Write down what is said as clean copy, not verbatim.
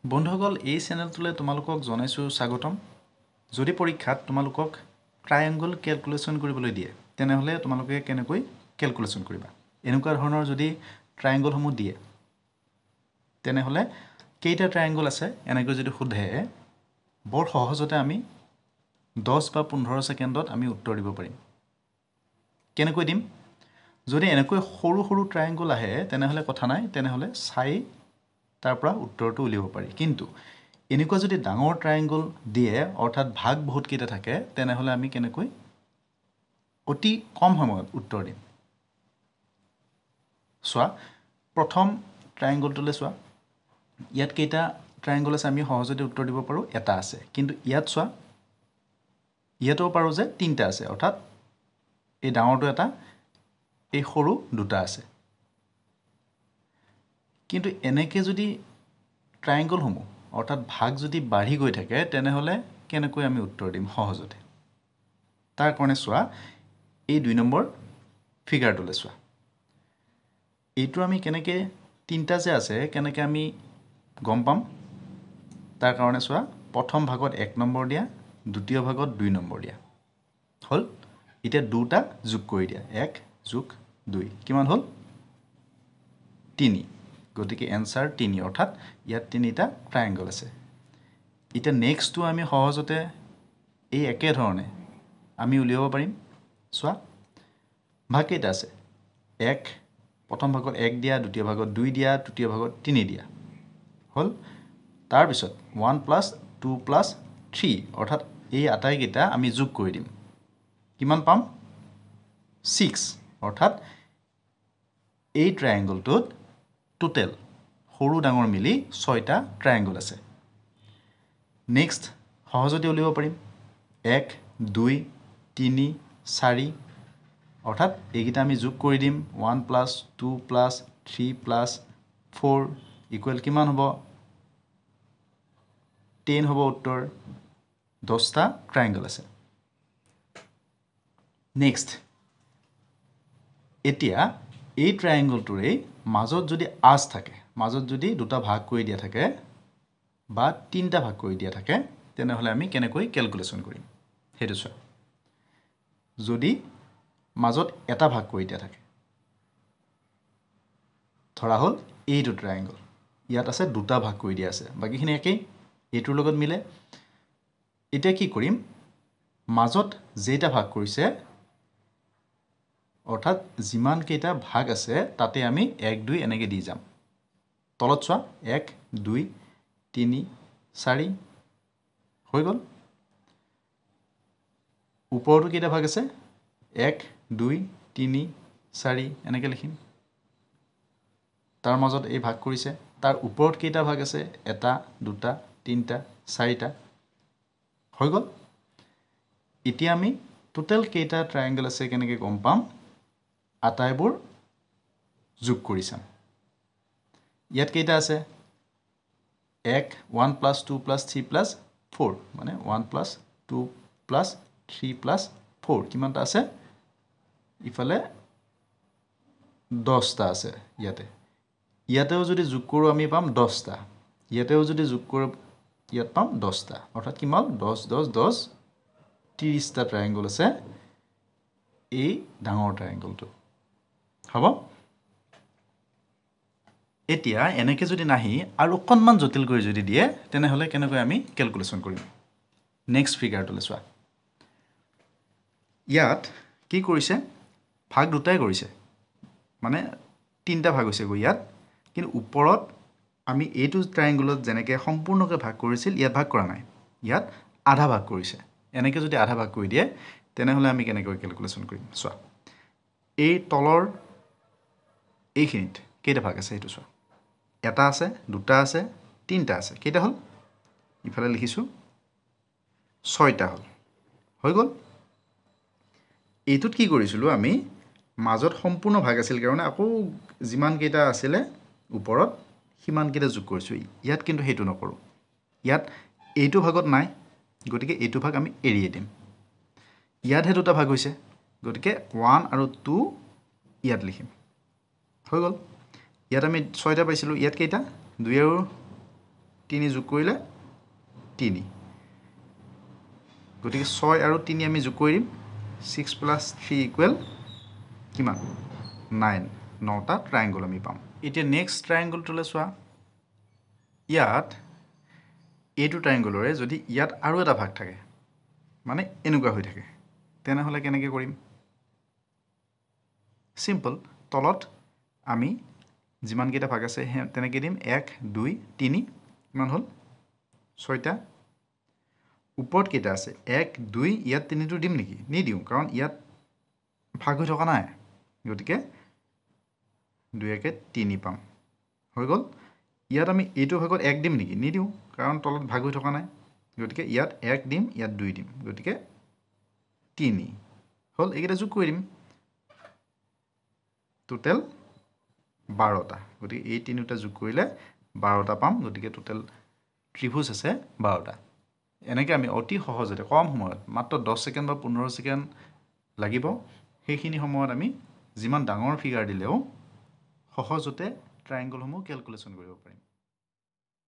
বন্ধুসকল এই চেনেলটোলৈ তোমালোকক জনাইছোঁ স্বাগতম যদি পৰীক্ষাত তোমালোকক ট্ৰায়াঙ্গল ক্যালকুলেশন কৰিবলৈ দিয়ে তেনেহলে তোমালোকে কেনেকৈ ক্যালকুলেশন কৰিবা এনেকুৱা ধৰণৰ যদি ট্ৰায়াঙ্গলসমূহ দিয়ে তেনেহলে কেইটা ট্ৰায়াঙ্গল আছে এনেকৈ যদি সোধে বৰ সহজতে আমি 10 বা 15 সেকেন্ডত আমি উত্তৰ দিব পাৰিম কেনেকৈ দিম যদি এনেকৈ সৰু সৰু ট্ৰায়াঙ্গল আহে তেনেহলে কথা নাই তেনেহলে চাই তাৰ পৰা উত্তৰটো উলিয়াব পাৰি কিন্তু এনেকুৱা যদি ডাঙৰ ট্ৰায়াঙ্গল দিয়ে অৰ্থাৎ ভাগ বহুত কেইটা থাকে তেনেহলে আমি কেনেকৈ অতি কম সময়ত উত্তৰ দিম সোৱা প্ৰথম ট্ৰায়াঙ্গলটোলে সোৱা ইয়াত কেইটা ট্ৰায়াঙ্গল আছে আমি সহজতে উত্তৰ দিব পাৰো এটা আছে কিন্তু ইয়াত সোৱা ইয়াতো পাৰো যে তিনটা আছে অৰ্থাৎ এই ডাঙৰটো এটা এই সৰু দুটা আছে কিন্তু এনেকে যদি ট্ৰায়াঙ্গল সমূহ অৰ্থাৎ ভাগ যদি বাঢ়ি গৈ থাকে তেনেহলে কেনেকৈ আমি উত্তৰ দিম সহজতে তাৰ কাৰণে সোৱা এই 2 নম্বৰ ফিগাৰটোলে সোৱা এইটো আমি কেনেকে তিনটা যে আছে কেনেকে আমি গম পাম তাৰ কাৰণে সোৱা প্ৰথম ভাগত 1 নম্বৰ দিয়া দ্বিতীয় ভাগত 2 নম্বৰ দিয়া হল এতিয়া দুটা যোগ কৰি দিয়া 1 যোগ 2 কিমান হল 3 গতিকে এনসার 3 অর্থাৎ ইয়াত তিনিটা ট্রায়াঙ্গল আছে এটা নেক্সটটো আমি সহজতে এই একে ধৰণে আমি উলিয়াব পাৰিম সোৱা ভাগ কেইটা আছে 1 প্ৰথম ভাগত 1 দিয়া দ্বিতীয় ভাগত 2 দিয়া তৃতীয় ভাগত 3 দিয়া হল তাৰ পিছত 1 + 2 + 3 অৰ্থাৎ এই আটাই কেইটা আমি যোগ কৰি দিম কিমান পাম 6 অৰ্থাৎ এই ট্ৰায়াঙ্গলটোত টোটাল সৰু ডাঙৰ মিলি 6টা ট্ৰায়াঙ্গল আছে নেক্সট সহজতে উলিয়াব পাৰিম 1 2 3 4 অৰ্থাৎ এইকেইটা আমি যোগ কৰি দিম 1 + 2 + 3 + 4 ইকুৱেল কিমান হ'ব 10 হ'ব উত্তৰ 10টা ট্ৰায়াঙ্গল আছে নেক্সট এতিয়া এই ট্ৰায়াঙ্গলটোৰে মাজত যদি আজ থাকে মাজত যদি দুটা ভাগ কৰি দিয়া থাকে বা তিনটা ভাগ কৰি দিয়া থাকে তেনেহলে আমি কেনেকৈ ক্যালকুলেশন কৰিম হেতু সোৱা যদি মাজত এটা ভাগ কৰি দিয়া থাকে ধৰা হল এইটো ট্ৰায়াঙ্গল ইয়াত আছে দুটা ভাগ কৰি দিয়া আছে বাকিখিনি একেই এইটোৰ লগত মিলে এতিয়া কি কৰিম মাজত যেটা ভাগ কৰিছে অৰ্থাৎ যিমান কেইটা ভাগ আছে তাতে আমি 1 2 এনেকে দি যাম তলত সোৱা 1 2 3 4 হৈ গল ওপৰটো কেইটা ভাগ আছে 1 2 3 4 এনেকে লিখিম তাৰ মাজত এই ভাগ কৰিছে তাৰ ওপৰত কেইটা ভাগ আছে এটা দুটা তিনটা চাৰিটা হৈ গল এতিয়া আমি টোটাল কেইটা ট্ৰায়াঙ্গল আছে কেনেকে গম পাম আটাইবোৰ যোগ কৰি চাম ইয়াত কেইটা আছে 1 1 + 2 + 3 + 4 মানে 1 + 2 + 3 + 4 কিমানটা আছে ইফালে 10টা আছে ইয়াতেও যদি যোগ কৰো আমি পাম 10টা ইয়াতেও যদি যোগ কৰো ইয়াত পাম 10টা অৰ্থাৎ কিমান 10 10 10 30টা ট্ৰায়াঙ্গল আছে এই ডাঙৰ ট্ৰায়াঙ্গলটো হ'ব এতিয়া এনেকে যদি নাহি আৰু অকনমান জটিল কৰি যদি দিয়ে তেনেহলে কেনেকৈ আমি ক্যালকুলেশন কৰিম নেক্সট ফিগাৰটোলে সোৱা ইয়াত কি কৰিছে ভাগ দুটাই কৰিছে মানে তিনটা ভাগ হৈছে গৈ ইয়াত কিন্তু ওপৰত আমি এইটো ট্ৰায়াঙ্গলত যেনেকে সম্পূৰ্ণকৈ ভাগ কৰিছিল ইয়াত ভাগ কৰা নাই ইয়াত আধা ভাগ কৰিছে এনেকে যদি আধা ভাগ কৰি দিয়ে তেনেহলে আমি কেনেকৈ ক্যালকুলেশন কৰিম সোৱা এই তলৰ এইখিনিত কেইটা ভাগ আছে এইটো সোৱা এটা আছে দুটা আছে তিনটা আছে কেইটা হল ইফালে লিখিছো 6টা হল হৈ গল এইটোত কি কৰিছিলো আমি মাজত সম্পূৰ্ণ ভাগ আছিল কাৰণে আকৌ যিমান কেইটা আছিল ওপৰত সিমান কেইটা যোগ কৰিছো ইয়াত কিন্তু হেতু নকৰো ইয়াত এইটো ভাগত নাই গতিকে এইটো ভাগ আমি এৰিয়ে দিম ইয়াত হে দুটা ভাগ হৈছে গতিকে 1 আৰু 2 ইয়াত লিখিম হৈ গল ইয়াত আমি 6টা পাইছিলো ইয়াত কেইটা 2 আৰু 3 যোগ কৰিলে 3 গতিকে 6 আৰু 3 আমি যোগ কৰি দিম 6 + 3 = কিমান 9 9টা ট্ৰায়াঙ্গল আমি পাম এতিয়া নেক্সট ট্ৰায়াঙ্গলটোলৈ চোৱা ইয়াত এইটো ট্ৰায়াঙ্গলৰে যদি ইয়াত আৰু এটা ভাগ থাকে মানে এনেকুৱা হৈ থাকে তেনেহ'লে কেনেকৈ কৰিম সিম্পল তলত আমি যিমানকেইটা ভাগ আছে তেনেকৈ দিম 1 2 3 কিমান হ'ল 6টা ওপৰত কেইটা আছে 1 2 ইয়াত 3টো দিম নেকি নিদিওঁ কাৰণ ইয়াত ভাগ হৈ থকা নাই গতিকে 2 1 3 পাম হৈ গ'ল ইয়াত আমি এইটো ভাগত 1 দিম নেকি নিদিওঁ কাৰণ তলত ভাগ হৈ থকা নাই গতিকে ইয়াত 1 দিম ইয়াত 2 দিম গতিকে 3 হ'ল এইকেইটা যোগ কৰি দিম টোটেল 12টা গতিকে এই তিনিটা যোগ কৰিলে 12টা পাম গতিকে টোটেল ত্ৰিভুজ আছে 12টা এনেকৈ আমি অতি সহজতে কম সময়ত মাত্ৰ 10 ছেকেণ্ড বা 15 ছেকেণ্ড লাগিব সেইখিনি সময়ত আমি যিমান ডাঙৰ ফিগাৰ দিলেও সহজতে ট্ৰায়াঙ্গলসমূহ কেলকুলেশ্যন কৰিব পাৰিম